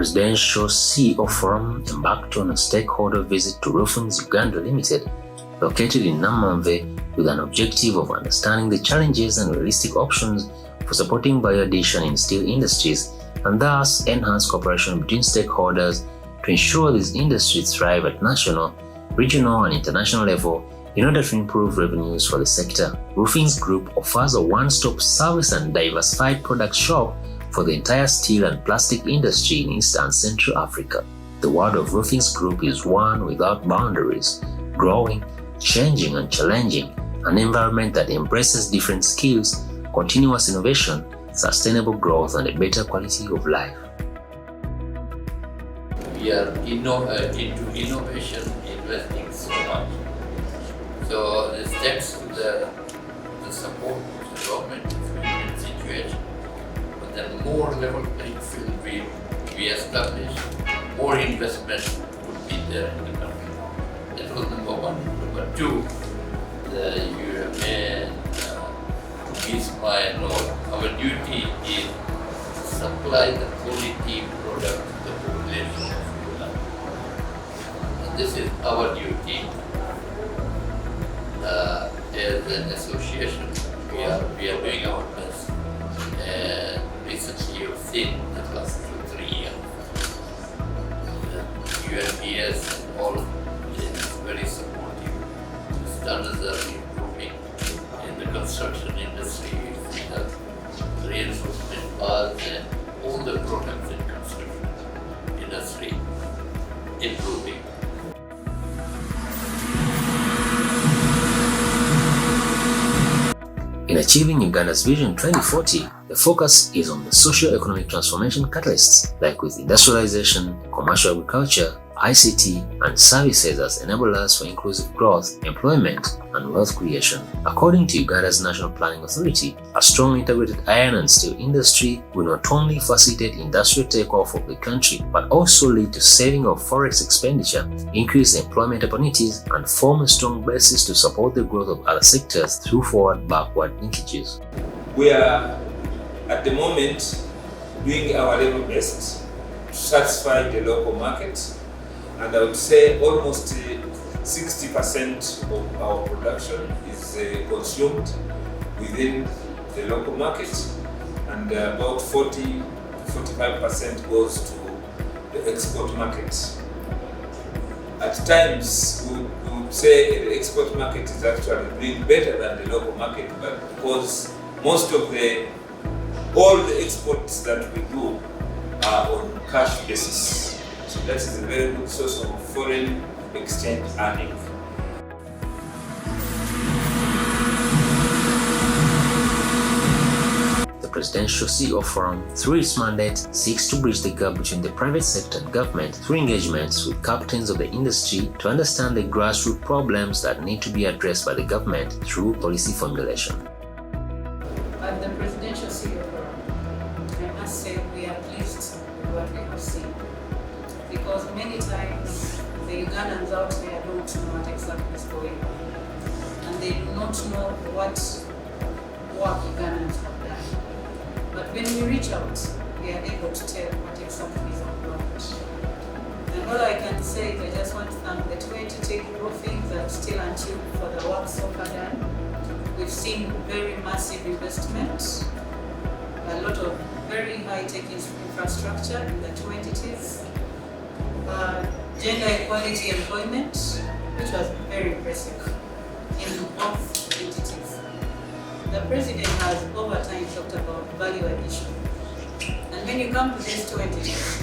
presidential CEO forum embarked on a stakeholder visit to Roofings Uganda Limited, located in Namanve, with an objective of understanding the challenges and realistic options for supporting value addition in steel industries and thus enhance cooperation between stakeholders to ensure these industries thrive at national, regional and international level in order to improve revenues for the sector. Roofings Group offers a one-stop service and diversified product shop for the entire steel and plastic industry in East and Central Africa. The world of Roofings Group is one without boundaries, growing, changing and challenging, an environment that embraces different skills, continuous innovation, sustainable growth and a better quality of life. We are into innovation, investing so much. So this thanks to the support of the government in situation. But then more level playing field we establish, more investment would be there in the country. That was number one. Number two, you may miss my note. Our duty is to supply the quality product to the population of Uganda. And this is our duty. As an association, we are doing our best. And recently, you've seen the last 2-3 years, UNPS and all is very supportive. The standards are improving in the construction industry, the reinforcement bars and all the products in construction industry improving. In achieving Uganda's Vision 2040, the focus is on the socio-economic transformation catalysts like with industrialization, commercial agriculture, ICT, and services as enablers for inclusive growth, employment, and wealth creation. According to Uganda's National Planning Authority, a strong integrated iron and steel industry will not only facilitate industrial takeoff of the country, but also lead to saving of forex expenditure, increase employment opportunities, and form a strong basis to support the growth of other sectors through forward-backward linkages. We are, at the moment, doing our level best to satisfy the local market. And I would say almost 60% of our production is consumed within the local market, and about 40-45% goes to the export market. At times, we would say the export market is actually doing better than the local market, but because most of all the exports that we do are on cash basis. So that is a very good source of foreign exchange earning. The Presidential CEO Forum, through its mandate, seeks to bridge the gap between the private sector and government through engagements with captains of the industry to understand the grassroots problems that need to be addressed by the government through policy formulation. At the Presidential CEO Forum, I must say we are pleased with what we have seen. Because many times the Ugandans out there don't know what exactly is going on, and they do not know what work Ugandans have done. But when we reach out, we are able to tell what exactly is on ground. And all I can say is I just want to thank the 20 roofings that still until for the work so far done. We've seen very massive investment, a lot of very high-tech infrastructure in the 2 entities. Gender equality employment, which was very impressive in both entities. The President has over time talked about value addition. And when you come to these 2 entities,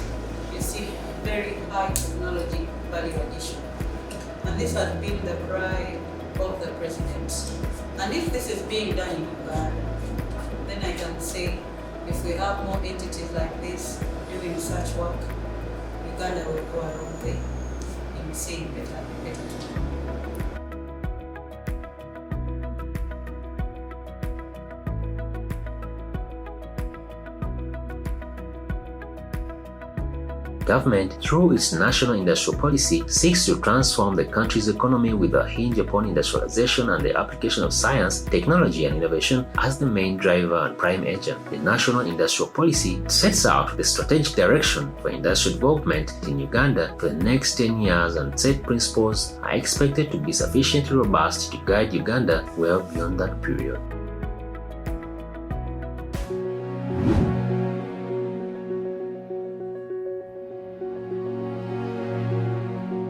you see very high technology value addition. And this has been the pride of the President. And if this is being done in Uganda, then I can say if we have more entities like this doing such work, Uganda will go a long way in seeing better tomorrow. government, through its national industrial policy, seeks to transform the country's economy with a hinge upon industrialization and the application of science, technology, and innovation as the main driver and prime agent. The national industrial policy sets out the strategic direction for industrial development in Uganda for the next 10 years, and said principles are expected to be sufficiently robust to guide Uganda well beyond that period.